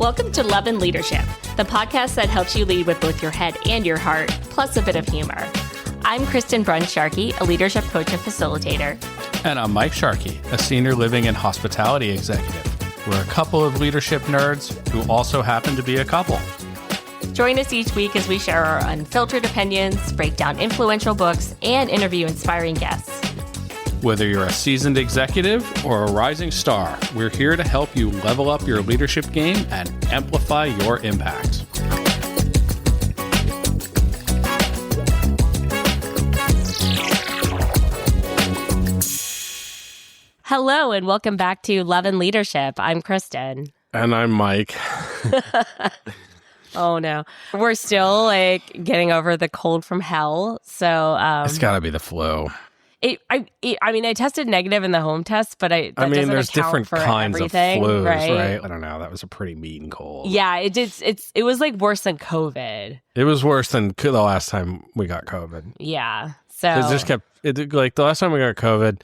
Welcome to Love and Leadership, the podcast that helps you lead with both your head and your heart, plus a bit of humor. I'm Kristen Brunn-Sharkey, a leadership coach and facilitator. And I'm Mike Sharkey, a senior living and hospitality executive. We're a couple of leadership nerds who also happen to be a couple. Join us each week as we share our unfiltered opinions, break down influential books, and interview inspiring guests. Whether you're a seasoned executive or a rising star, we're here to help you level up your leadership game and amplify your impact. Hello, and welcome back to Love and Leadership. I'm Kristen. And I'm Mike. Oh, no. We're still, getting over the cold from hell. So it's got to be the flu. I tested negative in the home test, but there's different kinds of flus, right? I don't know. That was a pretty mean cold. Yeah, it was like worse than COVID. It was worse than the last time we got COVID. Yeah. So it just kept, the last time we got COVID,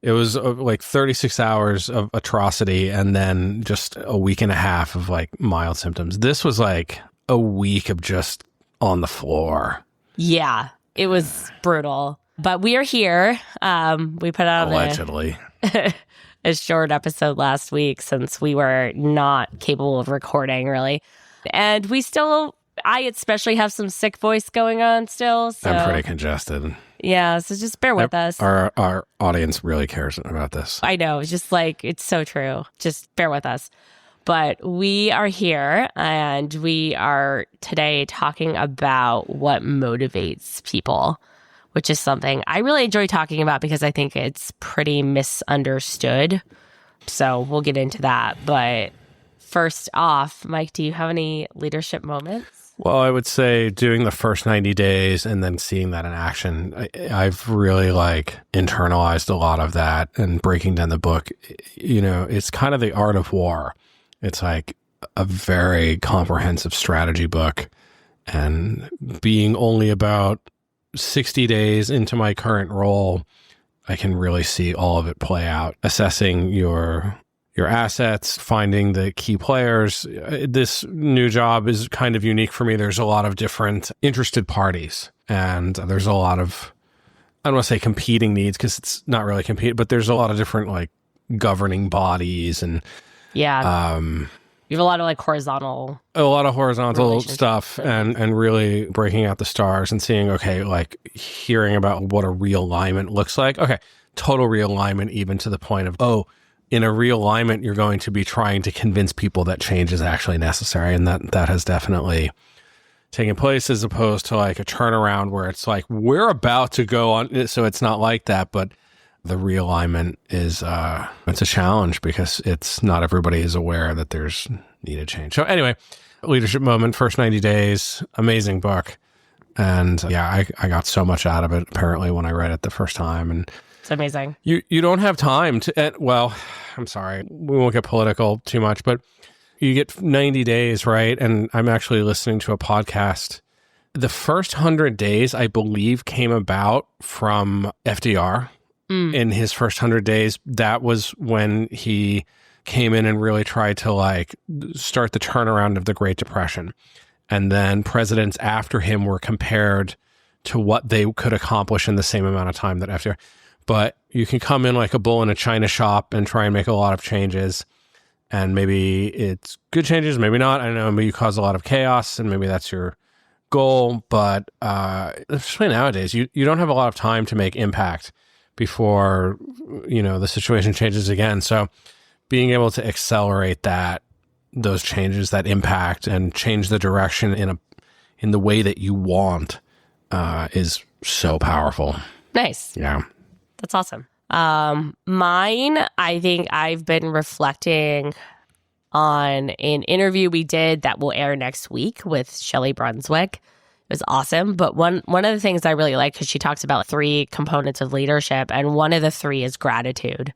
it was like 36 hours of atrocity and then just a week and a half of like mild symptoms. This was like a week of just on the floor. Yeah, it was brutal. But we are here. We put out allegedly a short episode last week since we were not capable of recording, really. And I especially have some sick voice going on still. So. I'm pretty congested. Yeah, so just bear with us. Our audience really cares about this. I know. It's just it's so true. Just bear with us. But we are here, and we are today talking about what motivates people, which is something I really enjoy talking about because I think it's pretty misunderstood. So we'll get into that. But first off, Mike, do you have any leadership moments? Well, I would say doing the first 90 days and then seeing that in action, I've really internalized a lot of that, and breaking down the book, it's kind of the art of war. It's like a very comprehensive strategy book, and being only about 60 days into my current role, I can really see all of it play out. Assessing your assets, finding the key players. This new job is kind of unique for me. There's a lot of different interested parties, and there's a lot of, I don't want to say competing needs because it's not really compete, but there's a lot of different governing bodies and yeah. You have a lot of horizontal stuff and really breaking out the stars and seeing, hearing about what a realignment looks like. Okay, total realignment, even to the point of, in a realignment, you're going to be trying to convince people that change is actually necessary. And that has definitely taken place, as opposed to a turnaround where it's we're about to go on. So it's not like that, but the realignment is, it's a challenge because it's not everybody is aware that there's needed change. So anyway, leadership moment, first 90 days, amazing book. And yeah, I got so much out of it apparently when I read it the first time. And it's amazing. You don't have time to, I'm sorry, we won't get political too much, but you get 90 days, right? And I'm actually listening to a podcast. The first 100 days, I believe, came about from FDR. In his first 100 days, that was when he came in and really tried to start the turnaround of the Great Depression. And then presidents after him were compared to what they could accomplish in the same amount of time that FDR. But you can come in like a bull in a china shop and try and make a lot of changes. And maybe it's good changes, maybe not. I don't know, maybe you cause a lot of chaos and maybe that's your goal. But especially nowadays, you don't have a lot of time to make impact before, the situation changes again. So being able to accelerate those changes, that impact, and change the direction in the way that you want is so powerful. Nice. Yeah. That's awesome. Mine, I think I've been reflecting on an interview we did that will air next week with Shelley Brunswick. It was awesome. But one of the things I really like, because she talks about 3 components of leadership, and one of the 3 is gratitude.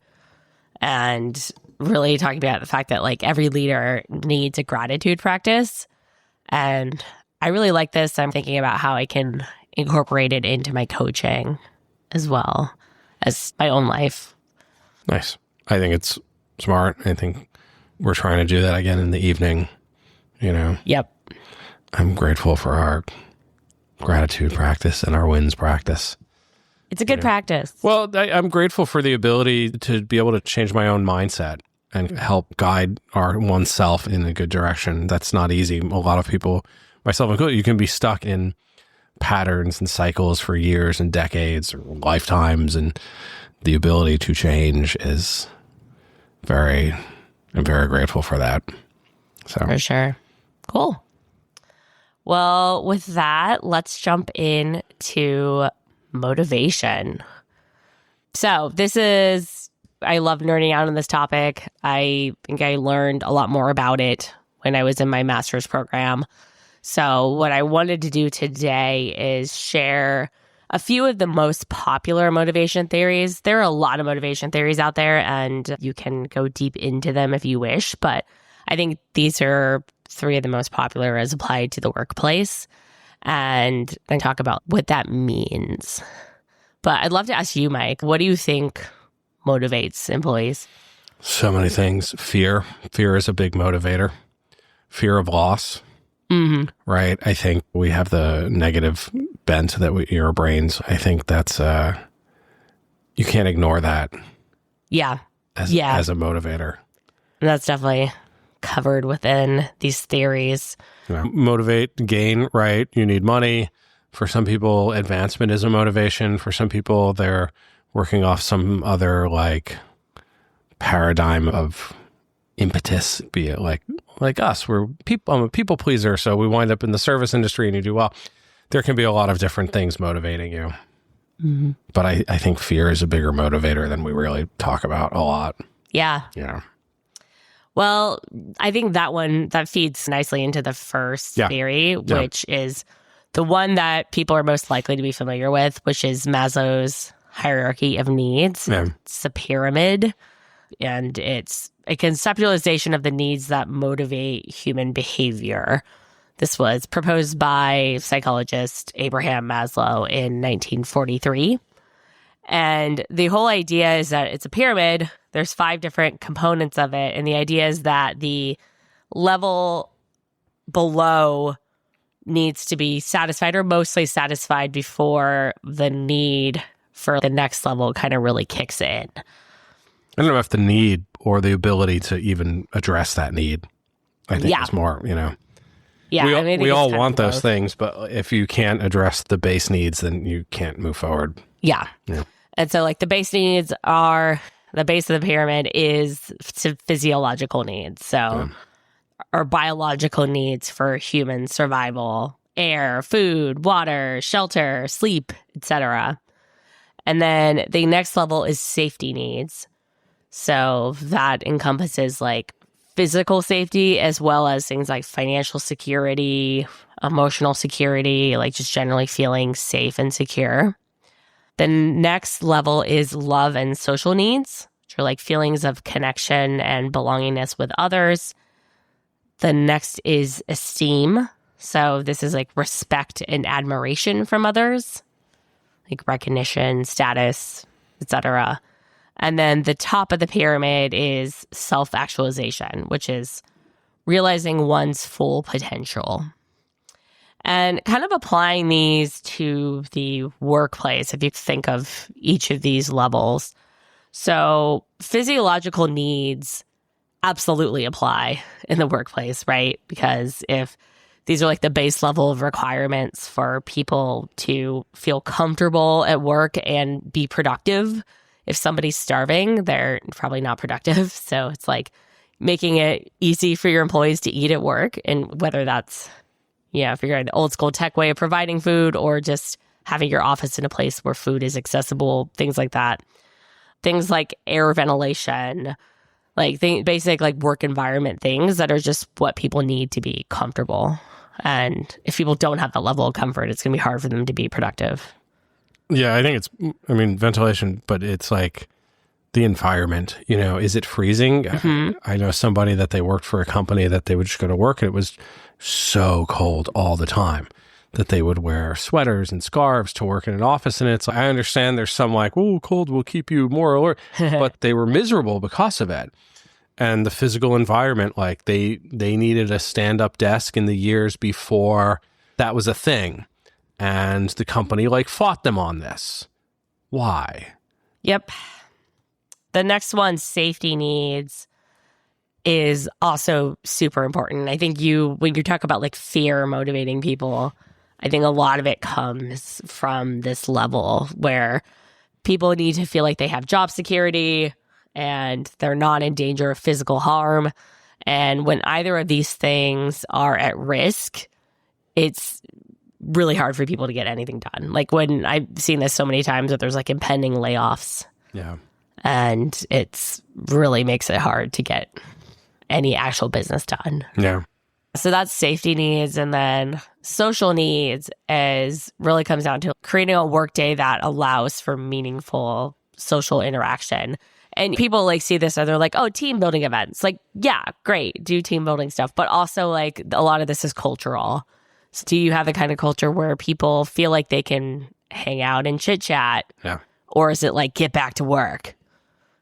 And really talking about the fact that every leader needs a gratitude practice. And I really like this. I'm thinking about how I can incorporate it into my coaching as well as my own life. Nice. I think it's smart. I think we're trying to do that again in the evening, you know. Yep. I'm grateful for our gratitude practice and our wins practice. It's a good practice. Well, I'm grateful for the ability to be able to change my own mindset and help guide oneself in a good direction. That's not easy. A lot of people, myself included, you can be stuck in patterns and cycles for years and decades or lifetimes, and the ability to change is I'm very grateful for that. So For sure. Cool. Well, with that, let's jump into motivation. So I love nerding out on this topic. I think I learned a lot more about it when I was in my master's program. So what I wanted to do today is share a few of the most popular motivation theories. There are a lot of motivation theories out there, and you can go deep into them if you wish. But I think these are 3 of the most popular as applied to the workplace, and then talk about what that means. But I'd love to ask you, Mike, what do you think motivates employees? So many things. Fear is a big motivator. Fear of loss. Mm-hmm. Right. I think we have the negative bent that in our brains. I think that's you can't ignore that. Yeah. As a motivator. That's definitely covered within these theories. Yeah. Motivate, gain, right? You need money. For some people, advancement is a motivation. For some people, they're working off some other paradigm of impetus, be it like us. I'm a people pleaser, so we wind up in the service industry and you do well. There can be a lot of different things motivating you. Mm-hmm. But I think fear is a bigger motivator than we really talk about a lot. Yeah. Yeah. Well, I think that feeds nicely into the first theory, which is the one that people are most likely to be familiar with, which is Maslow's hierarchy of needs. Yeah. It's a pyramid, and it's a conceptualization of the needs that motivate human behavior. This was proposed by psychologist Abraham Maslow in 1943. And the whole idea is that it's a pyramid. There's 5 different components of it. And the idea is that the level below needs to be satisfied, or mostly satisfied, before the need for the next level kind of really kicks in. I don't know if the need or the ability to even address that need. I think it's more, Yeah, we all want those things, but if you can't address the base needs, then you can't move forward. Yeah. And so the base needs are, the base of the pyramid is physiological needs. So our biological needs for human survival: air, food, water, shelter, sleep, etc. And then the next level is safety needs. So that encompasses physical safety, as well as things like financial security, emotional security, just generally feeling safe and secure. The next level is love and social needs, which are feelings of connection and belongingness with others. The next is esteem. So this is respect and admiration from others, recognition, status, etc. And then the top of the pyramid is self-actualization, which is realizing one's full potential. And kind of applying these to the workplace, if you think of each of these levels. So physiological needs absolutely apply in the workplace, right? Because if these are the base level of requirements for people to feel comfortable at work and be productive. If somebody's starving, they're probably not productive. So it's making it easy for your employees to eat at work. And whether that's, if you're an old school tech way of providing food, or just having your office in a place where food is accessible, things like that. Things like air ventilation, basic work environment things that are just what people need to be comfortable. And if people don't have that level of comfort, it's going to be hard for them to be productive. Yeah, I think ventilation, but it's the environment, is it freezing? Mm-hmm. I know somebody that they worked for a company that they would just go to work and it was so cold all the time that they would wear sweaters and scarves to work in an office. And I understand there's some cold will keep you more alert, but they were miserable because of it. and the physical environment. Like they needed a stand-up desk in the years before that was a thing. And the company like fought them on this. Why? Yep. The next one, safety needs, is also super important. I think when you talk about like fear motivating people, I think a lot of it comes from this level where people need to feel like they have job security and they're not in danger of physical harm. And when either of these things are at risk, it's really hard for people to get anything done. Like when I've seen this so many times that there's like impending layoffs. Yeah. And it's really makes it hard to get any actual business done. Yeah. So that's safety needs. And then social needs really comes down to creating a workday that allows for meaningful social interaction. And people like see this and they're like, oh, team building events. Like, yeah, great. Do team building stuff. But also like a lot of this is cultural. So do you have the kind of culture where people feel like they can hang out and chit chat? Yeah. Or is it like get back to work?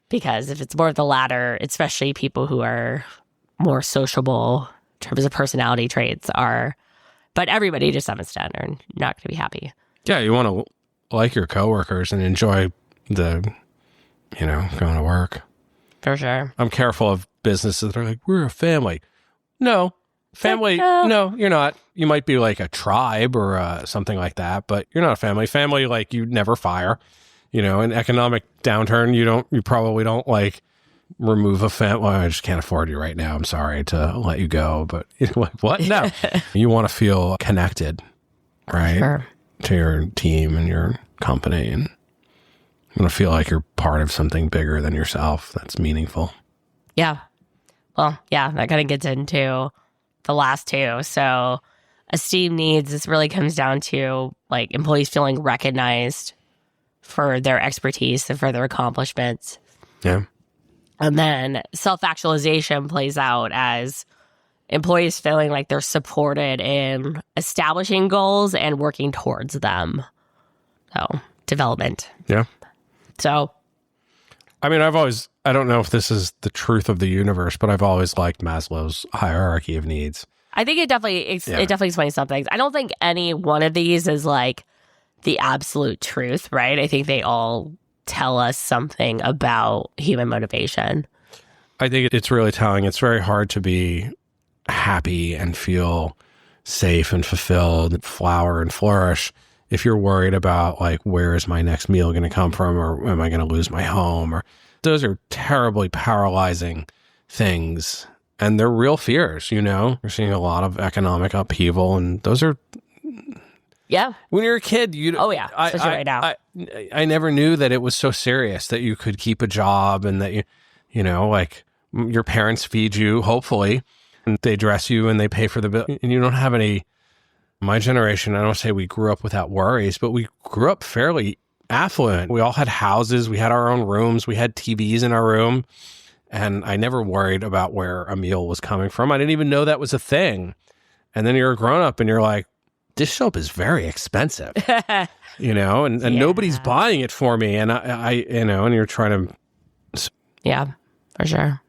Because if it's more of the latter, especially people who are more sociable in terms of personality traits but everybody to some extent are not going to be happy. Yeah, you want to like your coworkers and enjoy going to work. For sure. I'm careful of businesses that are like, we're a family. No, family, no, you're not. You might be like a tribe or something like that, but you're not a family. Family, like you never fire. In economic downturn, you probably don't like remove a family. Well, I just can't afford you right now. I'm sorry to let you go, but like, what? No, you want to feel connected, right? Sure. To your team and your company, and you want to feel like you're part of something bigger than yourself. That's meaningful. Yeah. Well, yeah, that kind of gets into the last two. So esteem needs, this really comes down to like employees feeling recognized for their expertise and for their accomplishments. Yeah. And then self-actualization plays out as employees feeling like they're supported in establishing goals and working towards them. So, development. Yeah. So, I mean, I don't know if this is the truth of the universe, but I've always liked Maslow's hierarchy of needs. I think it definitely explains some things. I don't think any one of these is like the absolute truth, right? I think they all tell us something about human motivation. I think it's really telling. It's very hard to be happy and feel safe and fulfilled, flower and flourish if you're worried about like, where is my next meal going to come from, or am I going to lose my home? Or those are terribly paralyzing things, and they're real fears. We're seeing a lot of economic upheaval, and those are. Yeah. When you're a kid, especially right now. I never knew that it was so serious that you could keep a job and that like your parents feed you, hopefully, and they dress you and they pay for the bill, and you don't have any. My generation, I don't say we grew up without worries, but we grew up fairly affluent. We all had houses, we had our own rooms, we had TVs in our room, and I never worried about where a meal was coming from. I didn't even know that was a thing. And then you're a grown up and you're like, this soap is very expensive, and nobody's buying it for me. And and you're trying to. Yeah, for sure.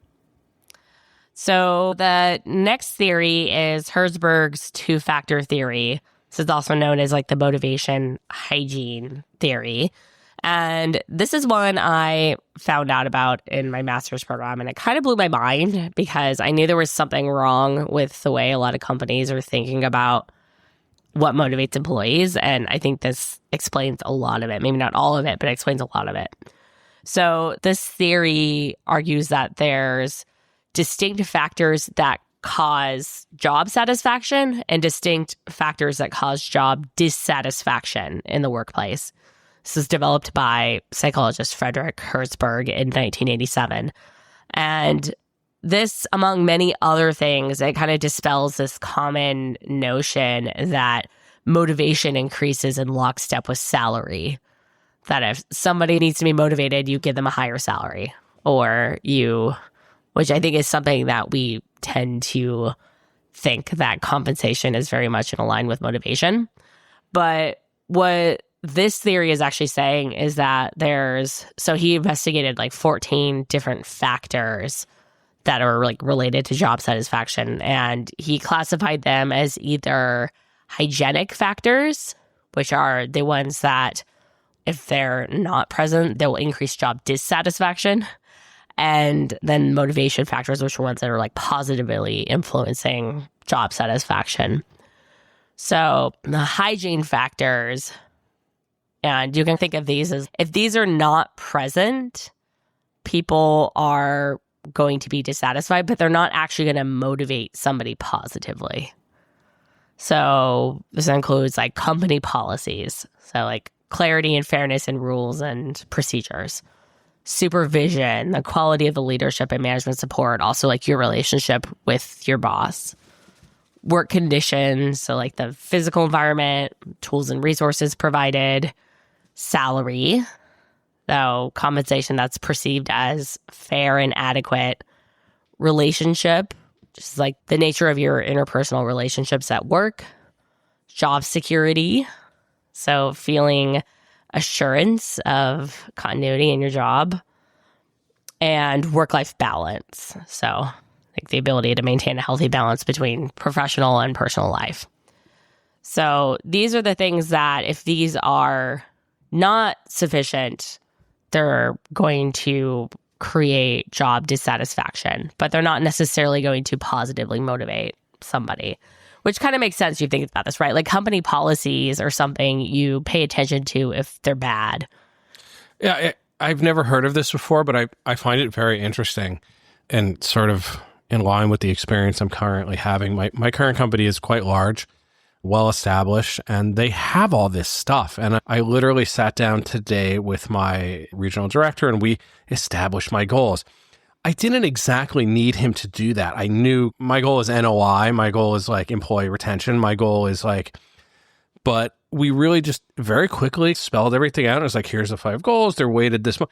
So the next theory is Herzberg's two-factor theory. This is also known as like the motivation hygiene theory. And this is one I found out about in my master's program, and it kind of blew my mind because I knew there was something wrong with the way a lot of companies are thinking about what motivates employees. And I think this explains a lot of it. Maybe not all of it, but it explains a lot of it. So this theory argues that there's distinct factors that cause job satisfaction and distinct factors that cause job dissatisfaction in the workplace. This was developed by psychologist Frederick Herzberg in 1987. And this, among many other things, it kind of dispels this common notion that motivation increases in lockstep with salary. That if somebody needs to be motivated, you give them a higher salary, which I think is something that we tend to think that compensation is very much in line with motivation. But what this theory is actually saying is that so he investigated like 14 different factors that are like related to job satisfaction. And he classified them as either hygienic factors, which are the ones that if they're not present, they'll increase job dissatisfaction. And then motivation factors, which are ones that are like positively influencing job satisfaction. So the hygiene factors, and you can think of these as if these are not present, people are going to be dissatisfied, but they're not actually going to motivate somebody positively. So this includes like company policies. So like clarity and fairness in rules and procedures. Supervision, the quality of the leadership and management support, also like your relationship with your boss. Work conditions, so like the physical environment, tools and resources provided. Salary, so compensation that's perceived as fair and adequate. Relationship, just like the nature of your interpersonal relationships at work. Job security, so feeling assurance of continuity in your job. And work-life balance, so like the ability to maintain a healthy balance between professional and personal life. So these are the things that if these are not sufficient, they're going to create job dissatisfaction, but they're not necessarily going to positively motivate somebody, which kind of makes sense. You think about this, right? Like company policies are something you pay attention to if they're bad. Yeah, I've never heard of this before, but I find it very interesting and sort of in line with the experience I'm currently having. My current company is quite large, well established, and they have all this stuff. And I literally sat down today with my regional director and we established my goals. I didn't exactly need him to do that. I knew my goal is NOI, my goal is like employee retention, my goal is like, but we really just very quickly spelled everything out. It was like, here's the 5 goals. They're weighted this much.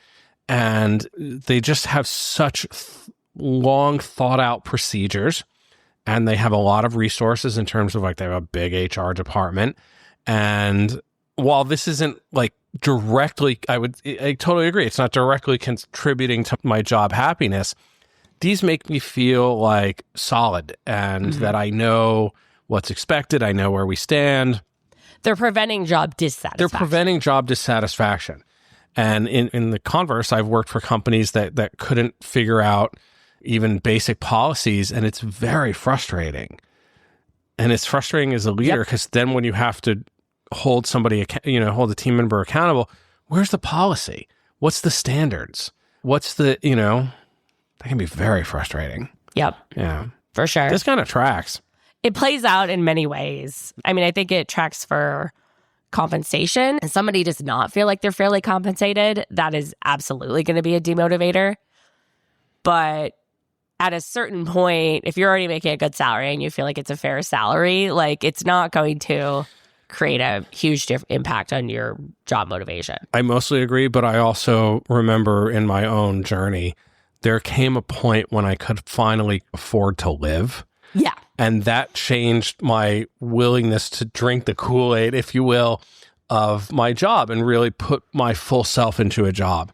And they just have such long thought out procedures. And they have a lot of resources in terms of like, they have a big HR department. And while this isn't like directly, I totally agree. It's not directly contributing to my job happiness. These make me feel like solid and that I know what's expected. I know where we stand. They're preventing job dissatisfaction. And in the converse, I've worked for companies that couldn't figure out even basic policies, and it's very frustrating. And it's frustrating as a leader because then when you have to hold somebody, hold a team member accountable, where's the policy? What's the standards? What's the, that can be very frustrating. Yep. Yeah. For sure. This kind of tracks. It plays out in many ways. I mean, I think it tracks for compensation. And somebody does not feel like they're fairly compensated, that is absolutely going to be a demotivator. But at a certain point, if you're already making a good salary and you feel like it's a fair salary, like it's not going to create a huge impact on your job motivation. I mostly agree, but I also remember in my own journey, there came a point when I could finally afford to live. Yeah. And that changed my willingness to drink the Kool-Aid, if you will, of my job and really put my full self into a job.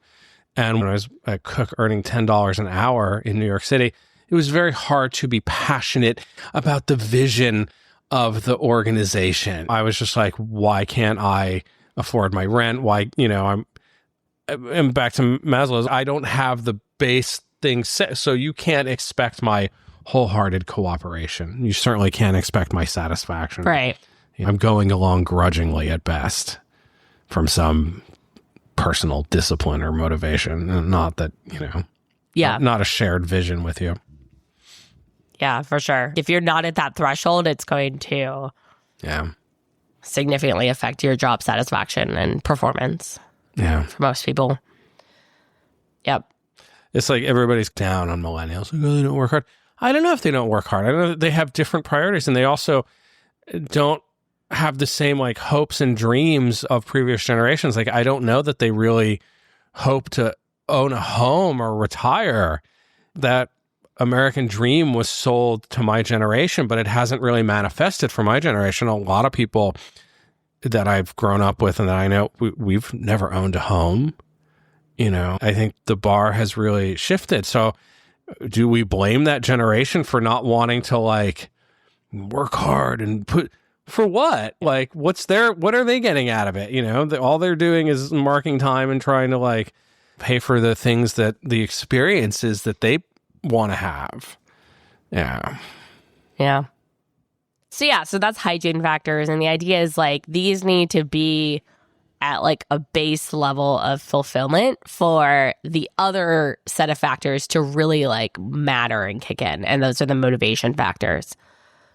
And when I was a cook earning $10 an hour in New York City, it was very hard to be passionate about the vision of the organization. I was just like, why can't I afford my rent? Why, I'm back to Maslow's, I don't have the base thing set, so you can't expect my wholehearted cooperation. You certainly can't expect my satisfaction. Right. I'm going along grudgingly at best from some personal discipline or motivation, and not that, not a shared vision with you. Yeah, for sure. If you're not at that threshold, it's going to significantly affect your job satisfaction and performance. Yeah. For most people. Yep. It's like everybody's down on millennials. Like, oh, they don't work hard. I don't know if they don't work hard. I know that they have different priorities, and they also don't have the same like hopes and dreams of previous generations. Like, I don't know that they really hope to own a home or retire. That American dream was sold to my generation, but it hasn't really manifested for my generation. A lot of people that I've grown up with and that I know, we've never owned a home. I think the bar has really shifted. So do we blame that generation for not wanting to like work hard and put for what? Like, what are they getting out of it? You know, all they're doing is marking time and trying to like pay for the things that the experiences that they want to have. Yeah. Yeah. So that's hygiene factors. And the idea is like these need to be at like a base level of fulfillment for the other set of factors to really like matter and kick in. And those are the motivation factors.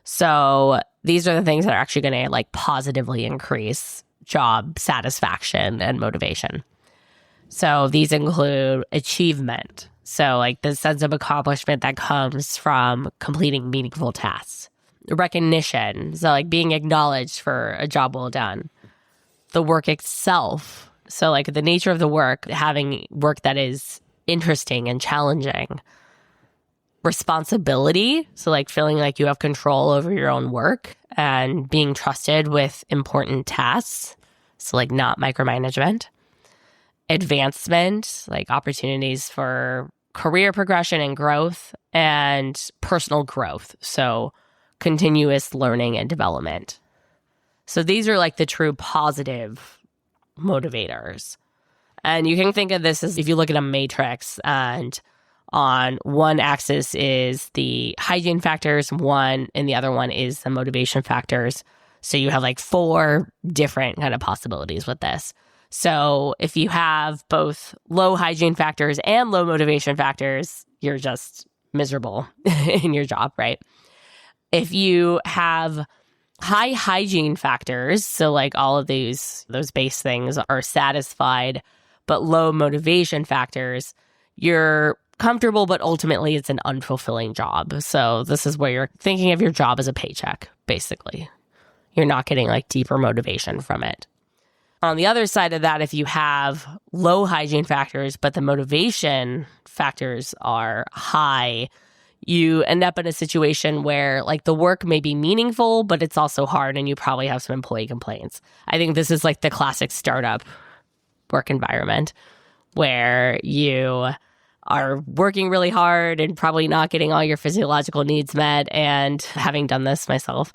So these are the things that are actually going to like positively increase job satisfaction and motivation. So these include achievement. So like the sense of accomplishment that comes from completing meaningful tasks. Recognition. So like being acknowledged for a job well done. The work itself. So like the nature of the work, having work that is interesting and challenging. Responsibility. So like feeling like you have control over your own work and being trusted with important tasks. So like not micromanagement. Advancement, like opportunities for career progression and growth, and personal growth. So continuous learning and development. So these are like the true positive motivators. And you can think of this as if you look at a matrix, and on one axis is the hygiene factors, and the other one is the motivation factors. So you have like 4 different kind of possibilities with this. So if you have both low hygiene factors and low motivation factors, you're just miserable in your job, right? If you have high hygiene factors, so like all of those base things are satisfied, but low motivation factors, you're comfortable, but ultimately it's an unfulfilling job. So this is where you're thinking of your job as a paycheck, basically. You're not getting like deeper motivation from it. On the other side of that, if you have low hygiene factors, but the motivation factors are high, you end up in a situation where like the work may be meaningful, but it's also hard and you probably have some employee complaints. I think this is like the classic startup work environment where you are working really hard and probably not getting all your physiological needs met, and having done this myself,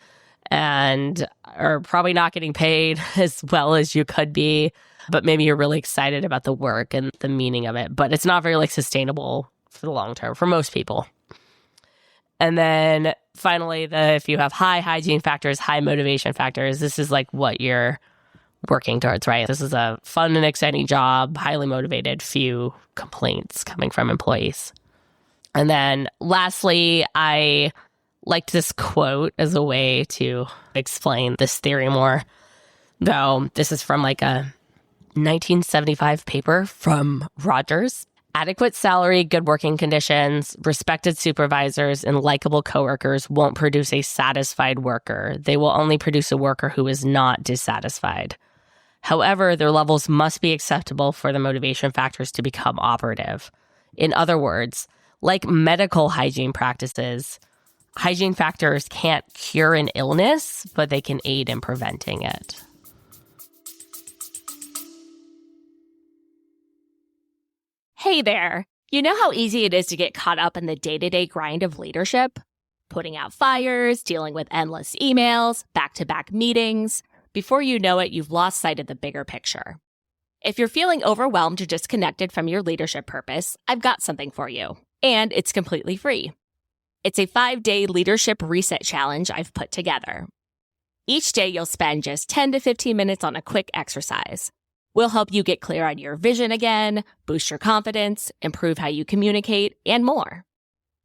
and are probably not getting paid as well as you could be, but maybe you're really excited about the work and the meaning of it, but it's not very like sustainable for the long term for most people. And then finally, if you have high hygiene factors, high motivation factors, this is like what you're working towards, right? This is a fun and exciting job, highly motivated, few complaints coming from employees. And then lastly, I liked this quote as a way to explain this theory more. Though this is from like a 1975 paper from Rogers. Adequate salary, good working conditions, respected supervisors, and likable coworkers won't produce a satisfied worker. They will only produce a worker who is not dissatisfied. However, their levels must be acceptable for the motivation factors to become operative. In other words, like medical hygiene practices, hygiene factors can't cure an illness, but they can aid in preventing it. Hey there. You know how easy it is to get caught up in the day-to-day grind of leadership? Putting out fires, dealing with endless emails, back-to-back meetings. Before you know it, you've lost sight of the bigger picture. If you're feeling overwhelmed or disconnected from your leadership purpose, I've got something for you. And it's completely free. It's a 5-day leadership reset challenge I've put together. Each day, you'll spend just 10 to 15 minutes on a quick exercise. We'll help you get clear on your vision again, boost your confidence, improve how you communicate, and more.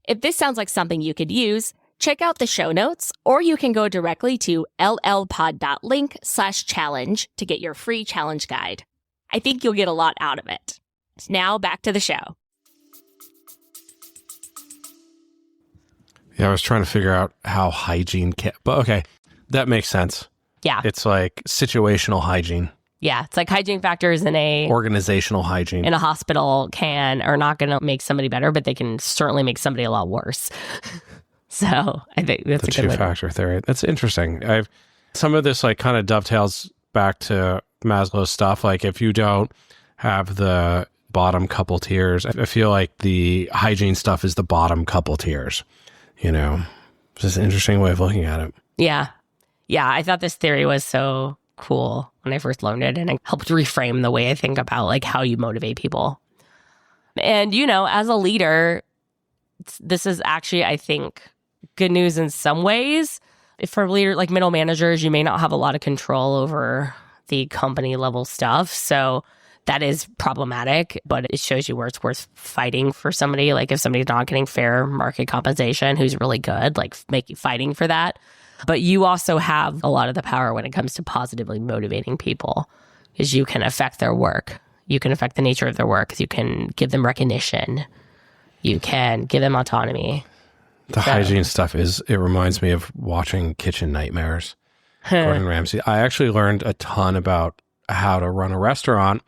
If this sounds like something you could use, check out the show notes, or you can go directly to llpod.link/challenge to get your free challenge guide. I think you'll get a lot out of it. Now back to the show. Yeah, I was trying to figure out how hygiene can, but okay, that makes sense. Yeah. It's like situational hygiene. Yeah, it's like hygiene factors in organizational hygiene in a hospital are not going to make somebody better, but they can certainly make somebody a lot worse. So I think that's the a good way. two-factor theory. That's interesting. Some of this like kind of dovetails back to Maslow's stuff. Like if you don't have the bottom couple tiers. I feel like the hygiene stuff is the bottom couple tiers, you know. It's just an interesting way of looking at it. Yeah. Yeah, I thought this theory was so cool when I first learned it, and it helped reframe the way I think about like how you motivate people. And, you know, as a leader, this is actually, I think, good news in some ways. For leader, like middle managers, you may not have a lot of control over the company level stuff. So that is problematic, but it shows you where it's worth fighting for somebody. Like if somebody's not getting fair market compensation, who's really good, like fighting for that. But you also have a lot of the power when it comes to positively motivating people, because you can affect their work. You can affect the nature of their work. You can give them recognition. You can give them autonomy. The hygiene stuff it reminds me of watching Kitchen Nightmares. Gordon Ramsay. I actually learned a ton about how to run a restaurant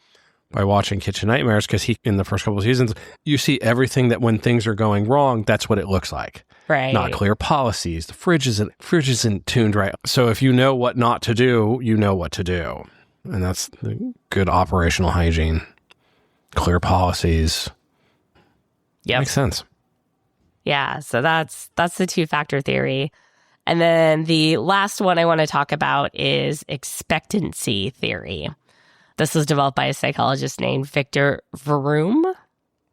by watching Kitchen Nightmares, because in the first couple of seasons, you see everything that when things are going wrong, that's what it looks like. Right. Not clear policies. The fridge isn't tuned right. So if you know what not to do, you know what to do. And that's the good operational hygiene. Clear policies. Yep. Makes sense. Yeah, so that's the two-factor theory. And then the last one I want to talk about is expectancy theory. This was developed by a psychologist named Victor Vroom.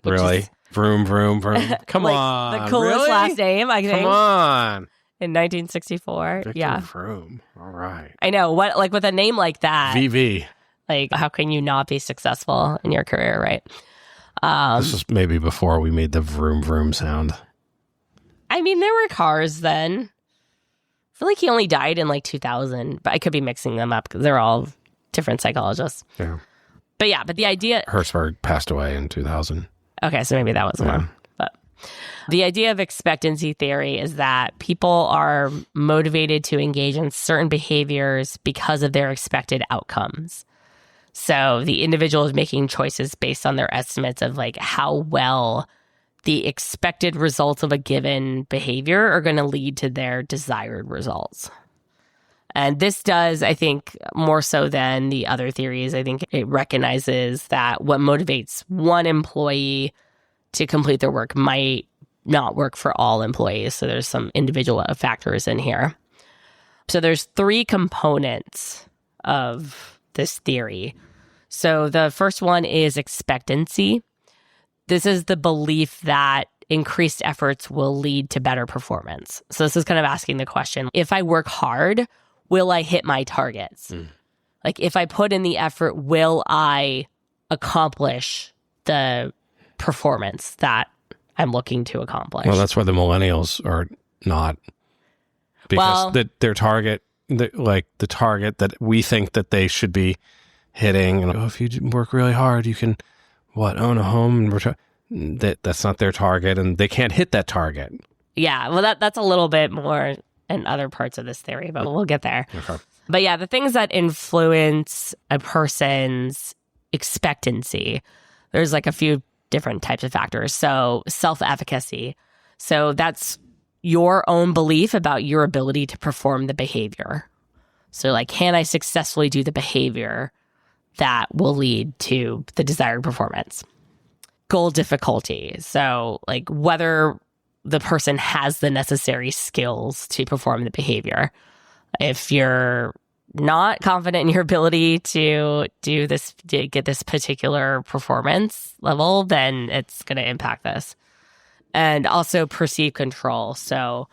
Really? Vroom, vroom, vroom. Come like on. The coolest really? last name, I think. Come on. In 1964. Victor yeah. Vroom. All right. I know. What, like with a name like that, VV. like how can you not be successful in your career, right? This was maybe before we made the vroom, vroom sound. I mean, there were cars then. I feel like he only died in like 2000, but I could be mixing them up because they're all different psychologists. Yeah. But the idea... Herzberg passed away in 2000. Okay, so maybe that was one. But the idea of expectancy theory is that people are motivated to engage in certain behaviors because of their expected outcomes. So the individual is making choices based on their estimates of like how well the expected results of a given behavior are going to lead to their desired results. And this does, I think, more so than the other theories, I think it recognizes that what motivates one employee to complete their work might not work for all employees. So there's some individual factors in here. So there's 3 components of this theory. So the first one is expectancy. This is the belief that increased efforts will lead to better performance. So this is kind of asking the question, if I work hard, will I hit my targets? Like if I put in the effort, will I accomplish the performance that I'm looking to accomplish? Well, that's why the millennials are not, because their target, the target that we think that they should be hitting, and if you work really hard, you can own a home and that's not their target, and they can't hit that target. Yeah, well, that's a little bit more in other parts of this theory, but we'll get there. Okay. But yeah, the things that influence a person's expectancy, there's like a few different types of factors. So self-efficacy. So that's your own belief about your ability to perform the behavior. So like, can I successfully do the behavior that will lead to the desired performance? Goal difficulty. So like whether the person has the necessary skills to perform the behavior. If you're not confident in your ability to do this, to get this particular performance level, then it's going to impact this. And also perceived control. So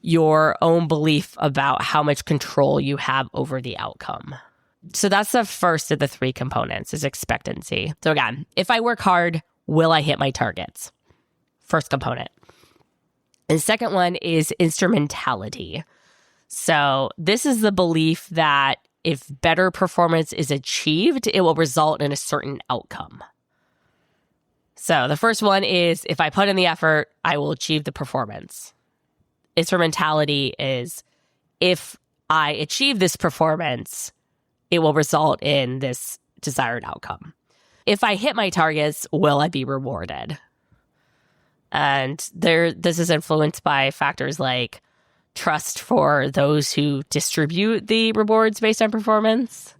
your own belief about how much control you have over the outcome. So that's the first of the 3 components, is expectancy. So again, if I work hard, will I hit my targets? First component. The second one is instrumentality. So this is the belief that if better performance is achieved, it will result in a certain outcome. So the first one is, if I put in the effort, I will achieve the performance. Instrumentality is, if I achieve this performance, it will result in this desired outcome. If I hit my targets, will I be rewarded? And this is influenced by factors like trust for those who distribute the rewards based on performance,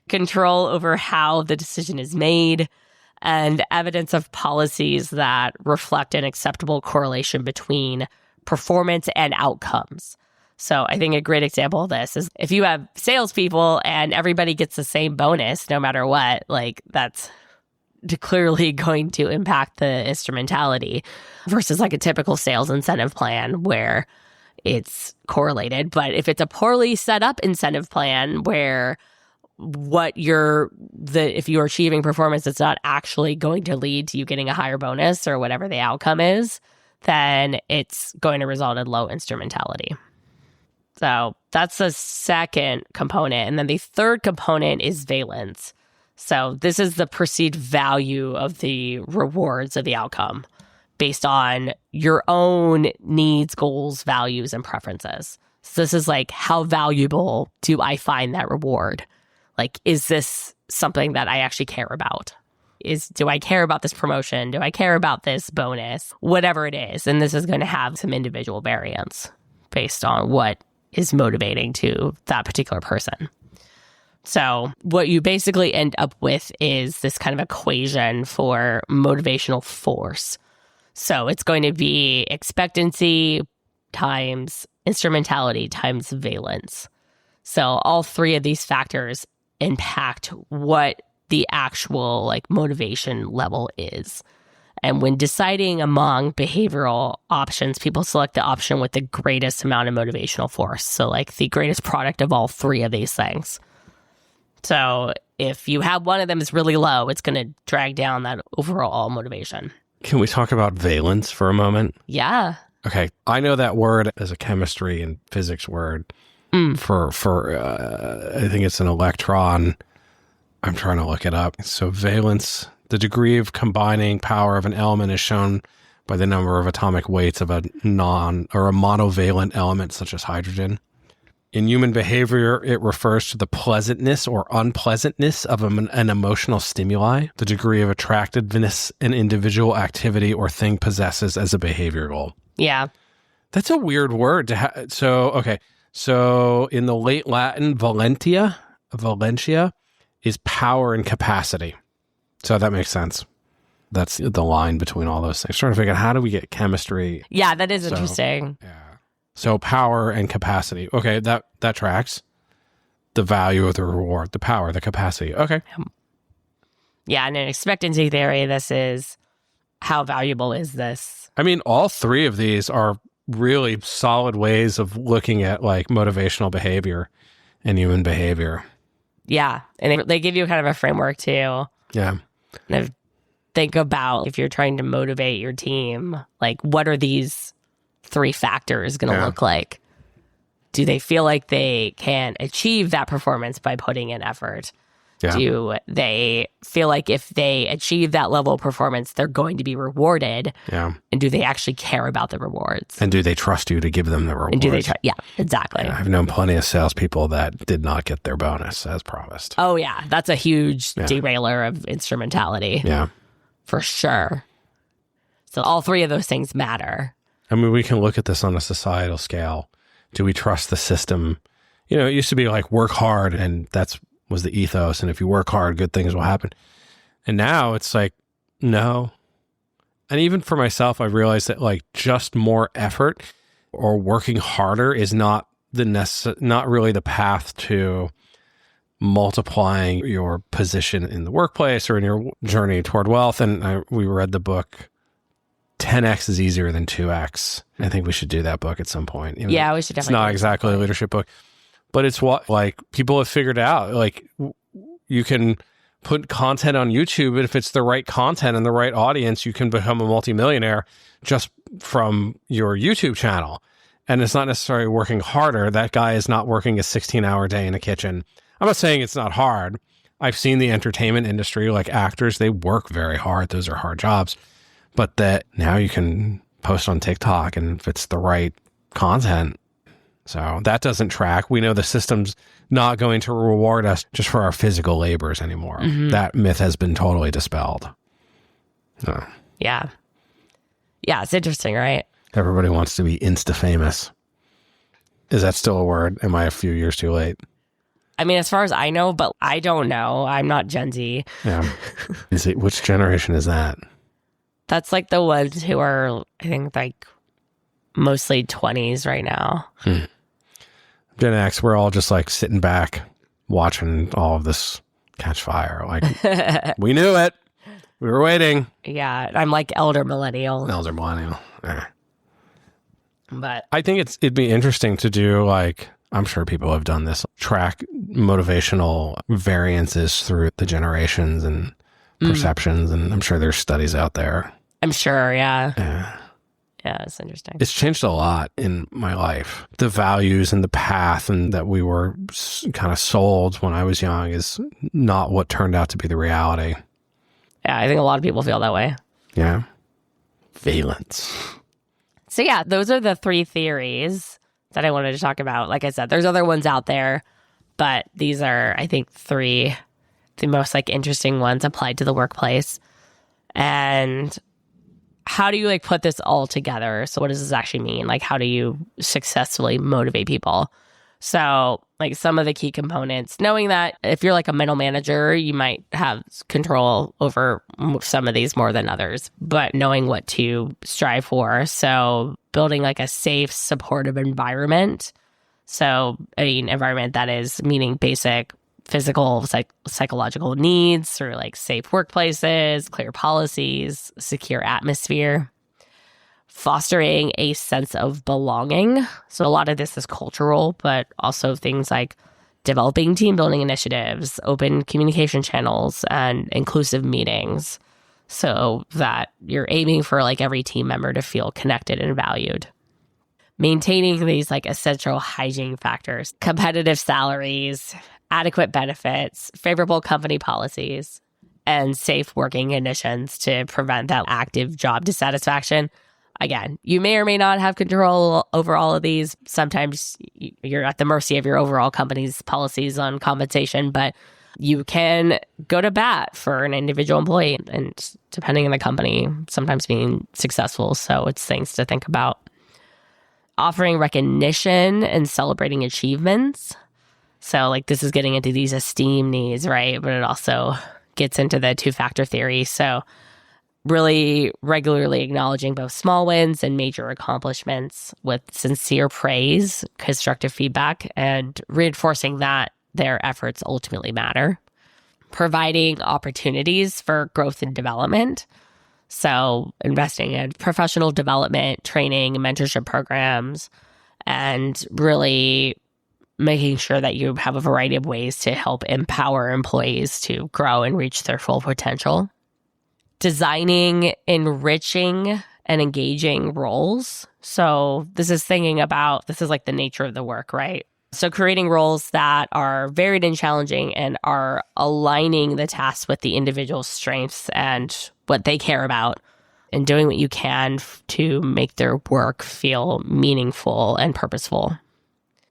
control over how the decision is made, and evidence of policies that reflect an acceptable correlation between performance and outcomes. So I think a great example of this is if you have salespeople and everybody gets the same bonus no matter what, like that's clearly going to impact the instrumentality versus like a typical sales incentive plan where it's correlated. But if it's a poorly set up incentive plan where if you're achieving performance, it's not actually going to lead to you getting a higher bonus or whatever the outcome is, then it's going to result in low instrumentality. So that's the second component. And then the third component is valence. So this is the perceived value of the rewards of the outcome based on your own needs, goals, values, and preferences. So this is like, how valuable do I find that reward? Like, is this something that I actually care about? Do I care about this promotion? Do I care about this bonus? Whatever it is. And this is going to have some individual variance based on what is motivating to that particular person. So what you basically end up with is this kind of equation for motivational force. So it's going to be expectancy times instrumentality times valence. So all three of these factors impact what the actual like motivation level is. And when deciding among behavioral options, people select the option with the greatest amount of motivational force. So like the greatest product of all three of these things. So if you have one of them is really low, it's going to drag down that overall motivation. Can we talk about valence for a moment? Yeah. Okay. I know that word as a chemistry and physics word for I think it's an electron. I'm trying to look it up. So valence, the degree of combining power of an element is shown by the number of atomic weights of a monovalent element such as hydrogen. In human behavior, it refers to the pleasantness or unpleasantness of an emotional stimuli, the degree of attractiveness an individual activity or thing possesses as a behavior goal. Yeah. That's a weird word to have. So in the late Latin, Valentia is power and capacity. So that makes sense. That's the line between all those things. Trying to figure out how do we get chemistry. Yeah, that is interesting. Yeah. So power and capacity. Okay, that tracks. The value of the reward, the power, the capacity. Okay. Yeah, and in expectancy theory, this is how valuable is this? I mean, all three of these are really solid ways of looking at like motivational behavior and human behavior. Yeah, and they give you kind of a framework too. Yeah. And think about if you're trying to motivate your team, like what are these three factors going to look like? Do they feel like they can achieve that performance by putting in effort? Yeah. Do they feel like if they achieve that level of performance, they're going to be rewarded? Yeah. And do they actually care about the rewards? And do they trust you to give them the rewards? And do they trust? Yeah, exactly. Yeah, I've known plenty of salespeople that did not get their bonus as promised. Oh, yeah. That's a huge derailer of instrumentality. Yeah. For sure. So all three of those things matter. I mean, we can look at this on a societal scale. Do we trust the system? You know, it used to be like work hard and that's was the ethos. And if you work hard, good things will happen. And now it's like, no. And even for myself, I realized that like just more effort or working harder is not not really the path to multiplying your position in the workplace or in your journey toward wealth. And we read the book 10X is easier than 2X. I think we should do that book at some point. We should definitely. It's not exactly a leadership book, but it's what like people have figured out. Like you can put content on YouTube, and if it's the right content and the right audience, you can become a multimillionaire just from your YouTube channel. And it's not necessarily working harder. That guy is not working a 16-hour day in a kitchen. I'm not saying it's not hard. I've seen the entertainment industry, like actors, they work very hard. Those are hard jobs. But that now you can post on TikTok and if it's the right content. So that doesn't track. We know the system's not going to reward us just for our physical labors anymore. Mm-hmm. That myth has been totally dispelled. So. Yeah. Yeah, it's interesting, right? Everybody wants to be insta-famous. Is that still a word? Am I a few years too late? I mean, as far as I know, but I don't know. I'm not Gen Z. Yeah. Which generation is that? That's like the ones who are, I think, like mostly 20s right now. Gen X, we're all just like sitting back, watching all of this catch fire. Like, we knew it. We were waiting. Yeah, I'm like elder millennial. But I think it'd be interesting to do, like, I'm sure people have done this, track motivational variances through the generations and perceptions. And I'm sure there's studies out there. I'm sure, yeah. Yeah, it's interesting. It's changed a lot in my life. The values and the path and that we were kind of sold when I was young is not what turned out to be the reality. Yeah, I think a lot of people feel that way. Yeah. Valence. So yeah, those are the 3 theories that I wanted to talk about. Like I said, there's other ones out there, but these are, I think, 3 the most like interesting ones applied to the workplace. And how do you like put this all together? So what does this actually mean? Like, how do you successfully motivate people? So like some of the key components, knowing that if you're like a middle manager, you might have control over some of these more than others, but knowing what to strive for. So building like a safe, supportive environment. So an environment that is meeting basic physical, psychological needs through like safe workplaces, clear policies, secure atmosphere. Fostering a sense of belonging. So a lot of this is cultural, but also things like developing team building initiatives, open communication channels, and inclusive meetings so that you're aiming for like every team member to feel connected and valued. Maintaining these like essential hygiene factors, competitive salaries, adequate benefits, favorable company policies, and safe working conditions to prevent that active job dissatisfaction. Again, you may or may not have control over all of these. Sometimes you're at the mercy of your overall company's policies on compensation, but you can go to bat for an individual employee and depending on the company, sometimes being successful. So it's things to think about. Offering recognition and celebrating achievements. So like this is getting into these esteem needs, right? But it also gets into the 2-factor theory. So really regularly acknowledging both small wins and major accomplishments with sincere praise, constructive feedback, and reinforcing that their efforts ultimately matter. Providing opportunities for growth and development. So investing in professional development, training, mentorship programs, and really making sure that you have a variety of ways to help empower employees to grow and reach their full potential. Designing enriching and engaging roles. So this is like the nature of the work, right? So creating roles that are varied and challenging and are aligning the tasks with the individual's strengths and what they care about and doing what you can to make their work feel meaningful and purposeful.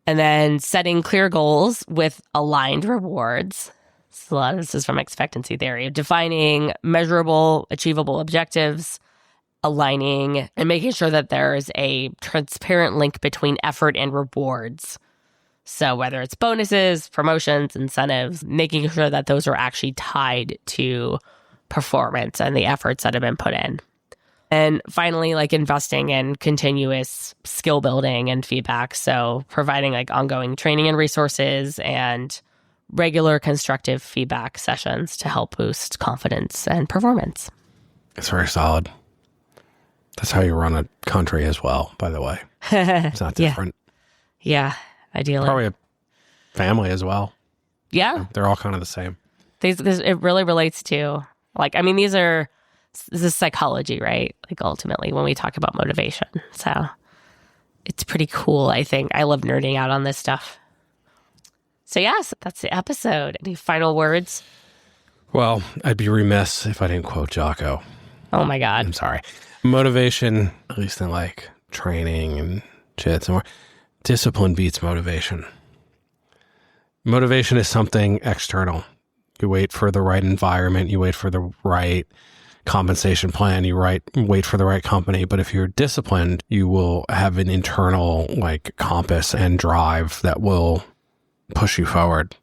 And then setting clear goals with aligned rewards. So a lot of this is from expectancy theory, defining measurable, achievable objectives, aligning and making sure that there's a transparent link between effort and rewards. So whether it's bonuses, promotions, incentives, making sure that those are actually tied to performance and the efforts that have been put in. And finally, like investing in continuous skill building and feedback. So providing like ongoing training and resources and regular constructive feedback sessions to help boost confidence and performance. It's very solid. That's how you run a country as well, by the way. It's not different. Yeah, ideally. Probably a family as well. Yeah. They're all kind of the same. It really relates to, like, I mean, this is psychology, right? Like, ultimately, when we talk about motivation. So it's pretty cool, I think. I love nerding out on this stuff. So yes, that's the episode. Any final words? Well, I'd be remiss if I didn't quote Jocko. Oh my God. I'm sorry. Motivation, at least in like training and shit somewhere, discipline beats motivation. Motivation is something external. You wait for the right environment, you wait for the right compensation plan, you wait for the right company. But if you're disciplined, you will have an internal like compass and drive that will push you forward.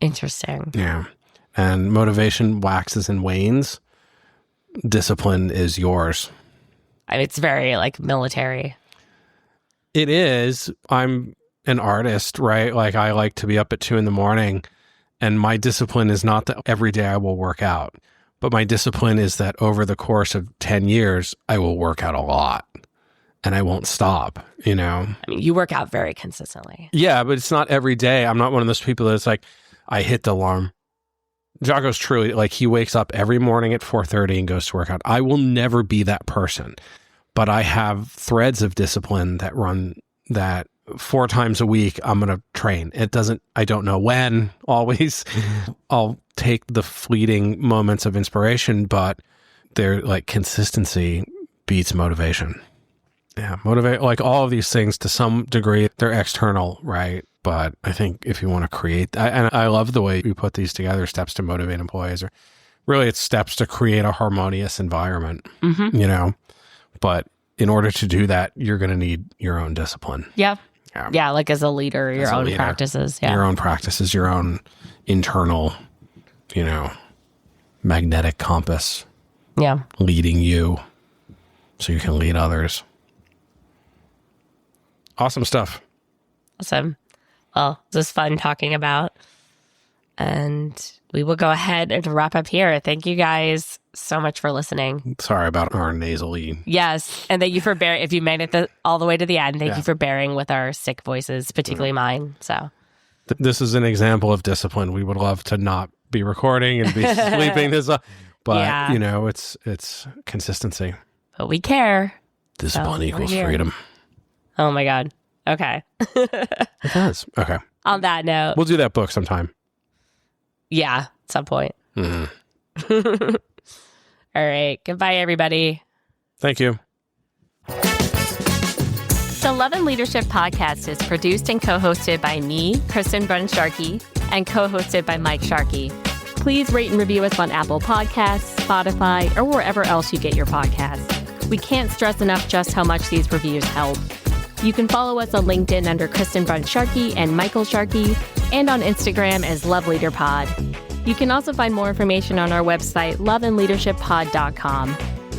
Interesting. Yeah. And motivation waxes and wanes. Discipline is yours. It's very like military. It is. I'm an artist, right? Like I like to be up at 2 a.m. and my discipline is not that every day I will work out, but my discipline is that over the course of 10 years, I will work out a lot and I won't stop, you know? I mean, you work out very consistently. Yeah, but it's not every day. I'm not one of those people that's like, I hit the alarm. Jocko's truly like he wakes up every morning at 4:30 and goes to work out. I will never be that person, but I have threads of discipline that run that 4 times a week. I'm going to train. I don't know when always. I'll take the fleeting moments of inspiration, but they're like consistency beats motivation. Yeah. Like all of these things to some degree, they're external, right? But I think if you want to create, and I love the way you put these together, steps to motivate employees, or really it's steps to create a harmonious environment, you know, but in order to do that, you're going to need your own discipline. Yeah. Yeah. Like as a leader, your own practices. Yeah. Your own practices, your own internal, you know, magnetic compass. Yeah. Leading you so you can lead others. Awesome stuff. Awesome. Well, this was fun talking about. And we will go ahead and wrap up here. Thank you guys so much for listening. Sorry about our nasally. Yes. And thank you for bearing, if you made it all the way to the end, thank you for bearing with our sick voices, particularly mine. So this is an example of discipline. We would love to not be recording and be sleeping this up. But, you know, it's consistency. But we care. Discipline equals freedom. Oh, my God. Okay. It does. Okay. On that note. We'll do that book sometime. Yeah, at some point. Mm-hmm. All right. Goodbye, everybody. Thank you. The Love and Leadership podcast is produced and co-hosted by me, Kristen Brunn-Sharkey, and co-hosted by Mike Sharkey. Please rate and review us on Apple Podcasts, Spotify, or wherever else you get your podcasts. We can't stress enough just how much these reviews help. You can follow us on LinkedIn under Kristen Brunn-Sharkey and Michael Sharkey, and on Instagram as Love Leader Pod. You can also find more information on our website, loveandleadershippod.com.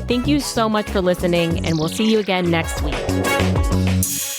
Thank you so much for listening, and we'll see you again next week.